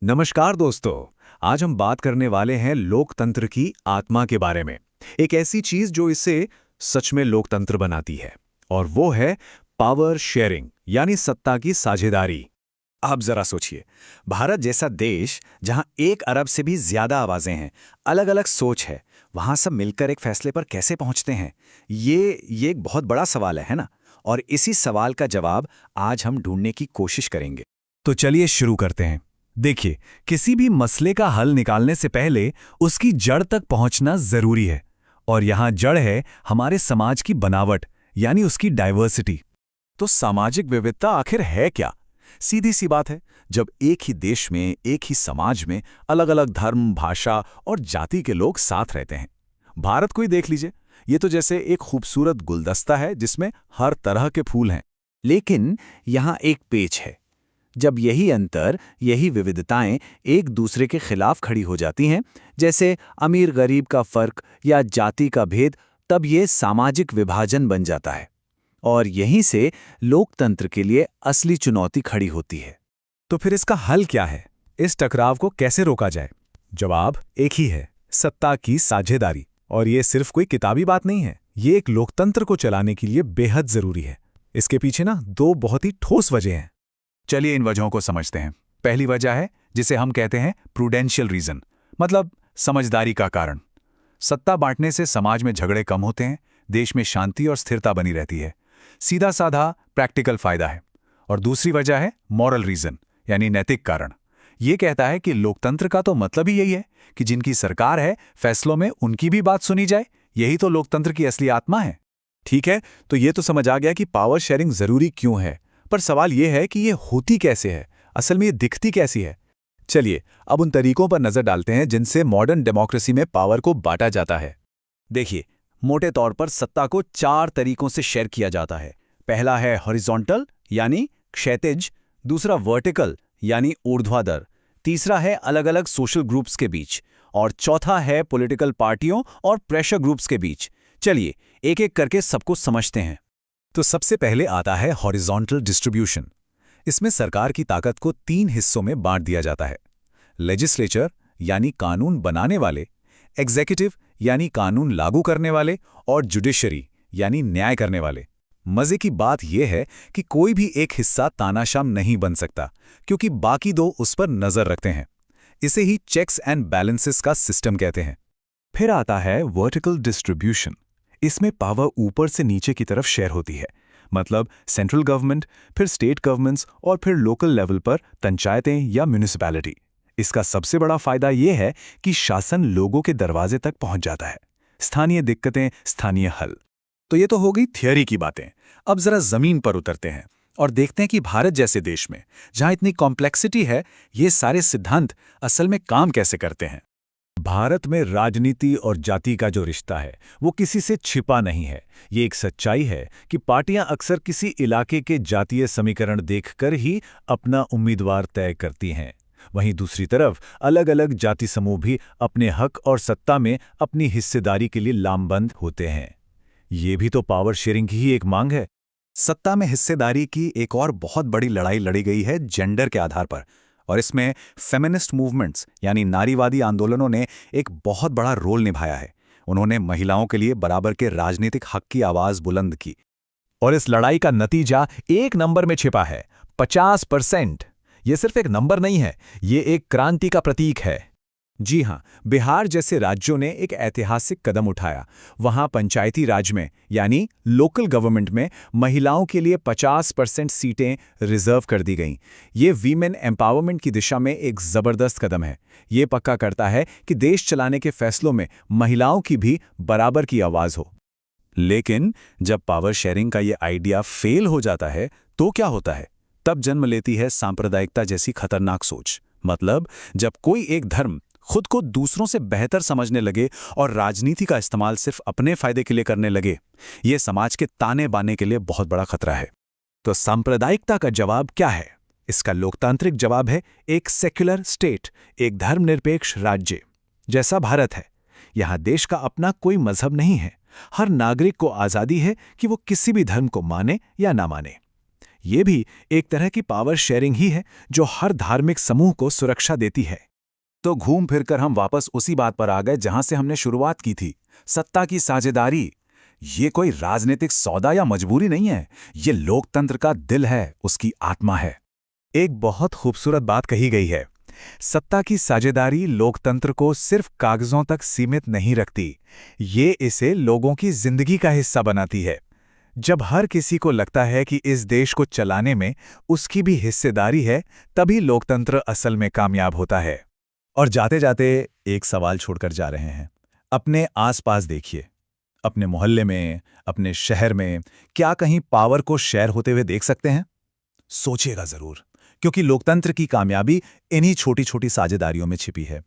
नमस्कार दोस्तों। आज हम बात करने वाले हैं लोकतंत्र की आत्मा के बारे में। एक ऐसी चीज जो इसे सच में लोकतंत्र बनाती है, और वो है पावर शेयरिंग, यानी सत्ता की साझेदारी। आप जरा सोचिए, भारत जैसा देश जहां 1 अरब से भी ज्यादा आवाजें हैं, अलग अलग सोच है, वहां सब मिलकर एक फैसले पर कैसे पहुंचते हैं? ये एक बहुत बड़ा सवाल है ना? और इसी सवाल का जवाब आज हम ढूंढने की कोशिश करेंगे। तो चलिए शुरू करते हैं। देखिए, किसी भी मसले का हल निकालने से पहले उसकी जड़ तक पहुंचना जरूरी है। और यहां जड़ है हमारे समाज की बनावट, यानी उसकी डाइवर्सिटी। तो सामाजिक विविधता आखिर है क्या? सीधी सी बात है, जब एक ही देश में, एक ही समाज में अलग अलग धर्म, भाषा और जाति के लोग साथ रहते हैं। भारत को ही देख लीजिए, ये तो जैसे एक खूबसूरत गुलदस्ता है जिसमें हर तरह के फूल हैं। लेकिन यहां एक पेच है। जब यही अंतर, यही विविधताएं एक दूसरे के खिलाफ खड़ी हो जाती हैं, जैसे अमीर गरीब का फर्क या जाति का भेद, तब ये सामाजिक विभाजन बन जाता है। और यहीं से लोकतंत्र के लिए असली चुनौती खड़ी होती है। तो फिर इसका हल क्या है? इस टकराव को कैसे रोका जाए? जवाब एक ही है, सत्ता की साझेदारी। और ये सिर्फ कोई किताबी बात नहीं है, ये एक लोकतंत्र को चलाने के लिए बेहद जरूरी है। इसके पीछे ना दो बहुत ही ठोस वजह हैं। चलिए इन वजहों को समझते हैं। पहली वजह है जिसे हम कहते हैं प्रूडेंशियल रीजन, मतलब समझदारी का कारण। सत्ता बांटने से समाज में झगड़े कम होते हैं, देश में शांति और स्थिरता बनी रहती है। सीधा साधा प्रैक्टिकल फायदा है। और दूसरी वजह है मॉरल रीजन, यानी नैतिक कारण। ये कहता है कि लोकतंत्र का तो मतलब ही यही है कि जिनकी सरकार है, फैसलों में उनकी भी बात सुनी जाए। यही तो लोकतंत्र की असली आत्मा है। ठीक है, तो ये तो समझ आ गया कि पावर शेयरिंग जरूरी क्यों है। पर सवाल यह है कि ये होती कैसे है, असल में ये दिखती कैसी है। चलिए अब उन तरीकों पर नजर डालते हैं जिनसे मॉडर्न डेमोक्रेसी में पावर को बांटा जाता है। देखिए, मोटे तौर पर सत्ता को 4 तरीकों से शेयर किया जाता है। पहला है हॉरिजॉन्टल, यानी क्षैतिज। दूसरा वर्टिकल, यानी ऊर्ध्वाधर। तीसरा है अलग अलग सोशल ग्रुप्स के बीच। और चौथा है पॉलिटिकल पार्टियों और प्रेशर ग्रुप्स के बीच। चलिए एक एक करके सबको समझते हैं। तो सबसे पहले आता है हॉरिजॉन्टल डिस्ट्रीब्यूशन। इसमें सरकार की ताकत को 3 हिस्सों में बांट दिया जाता है। लेजिस्लेचर, यानी कानून बनाने वाले। एग्जीक्यूटिव, यानी कानून लागू करने वाले। और जुडिशरी, यानी न्याय करने वाले। मजे की बात यह है कि कोई भी एक हिस्सा तानाशाह नहीं बन सकता, क्योंकि बाकी 2 उस पर नजर रखते हैं। इसे ही चेक्स एंड बैलेंसेस का सिस्टम कहते हैं। फिर आता है वर्टिकल डिस्ट्रीब्यूशन। इसमें पावर ऊपर से नीचे की तरफ शेयर होती है, मतलब सेंट्रल गवर्नमेंट, फिर स्टेट गवर्नमेंट्स और फिर लोकल लेवल पर पंचायतें या म्यूनिसिपैलिटी। इसका सबसे बड़ा फायदा यह है कि शासन लोगों के दरवाजे तक पहुंच जाता है। स्थानीय दिक्कतें, स्थानीय हल। तो ये तो हो गई थियोरी की बातें। अब जरा जमीन पर उतरते हैं और देखते हैं कि भारत जैसे देश में, जहां इतनी कॉम्प्लेक्सिटी है, ये सारे सिद्धांत असल में काम कैसे करते हैं। भारत में राजनीति और जाति का जो रिश्ता है वो किसी से छिपा नहीं है। ये एक सच्चाई है कि पार्टियां अक्सर किसी इलाके के जातीय समीकरण देखकर ही अपना उम्मीदवार तय करती हैं। वहीं दूसरी तरफ अलग अलग जाति समूह भी अपने हक और सत्ता में अपनी हिस्सेदारी के लिए लामबंद होते हैं। ये भी तो पावर शेयरिंग की ही एक मांग है। सत्ता में हिस्सेदारी की एक और बहुत बड़ी लड़ाई लड़ी गई है जेंडर के आधार पर। और इसमें फेमिनिस्ट मूवमेंट्स, यानी नारीवादी आंदोलनों ने एक बहुत बड़ा रोल निभाया है। उन्होंने महिलाओं के लिए बराबर के राजनीतिक हक की आवाज बुलंद की। और इस लड़ाई का नतीजा एक नंबर में छिपा है, 50%। ये सिर्फ एक नंबर नहीं है, ये एक क्रांति का प्रतीक है। जी हां, बिहार जैसे राज्यों ने एक ऐतिहासिक कदम उठाया। वहां पंचायती राज में, यानी लोकल गवर्नमेंट में, महिलाओं के लिए 50% सीटें रिजर्व कर दी गईं। ये वीमेन एम्पावरमेंट की दिशा में एक जबरदस्त कदम है। ये पक्का करता है कि देश चलाने के फैसलों में महिलाओं की भी बराबर की आवाज हो। लेकिन जब पावर शेयरिंग का ये आइडिया फेल हो जाता है तो क्या होता है? तब जन्म लेती है सांप्रदायिकता जैसी खतरनाक सोच। मतलब जब कोई एक धर्म खुद को दूसरों से बेहतर समझने लगे और राजनीति का इस्तेमाल सिर्फ अपने फायदे के लिए करने लगे, ये समाज के ताने बाने के लिए बहुत बड़ा खतरा है। तो सांप्रदायिकता का जवाब क्या है? इसका लोकतांत्रिक जवाब है एक सेक्युलर स्टेट, एक धर्मनिरपेक्ष राज्य जैसा भारत है। यहां देश का अपना कोई मजहब नहीं है। हर नागरिक को आजादी है कि वो किसी भी धर्म को माने या ना माने। ये भी एक तरह की पावर शेयरिंग ही है जो हर धार्मिक समूह को सुरक्षा देती है। तो घूम फिरकर हम वापस उसी बात पर आ गए जहां से हमने शुरुआत की थी, सत्ता की साझेदारी। ये कोई राजनीतिक सौदा या मजबूरी नहीं है, ये लोकतंत्र का दिल है, उसकी आत्मा है। एक बहुत खूबसूरत बात कही गई है, सत्ता की साझेदारी लोकतंत्र को सिर्फ कागजों तक सीमित नहीं रखती, ये इसे लोगों की जिंदगी का हिस्सा बनाती है। जब हर किसी को लगता है कि इस देश को चलाने में उसकी भी हिस्सेदारी है, तभी लोकतंत्र असल में कामयाब होता है। और जाते जाते एक सवाल छोड़कर जा रहे हैं। अपने आसपास देखिए, अपने मोहल्ले में, अपने शहर में, क्या कहीं पावर को शेयर होते हुए देख सकते हैं? सोचिएगा जरूर, क्योंकि लोकतंत्र की कामयाबी इन्हीं छोटी छोटी साझेदारियों में छिपी है।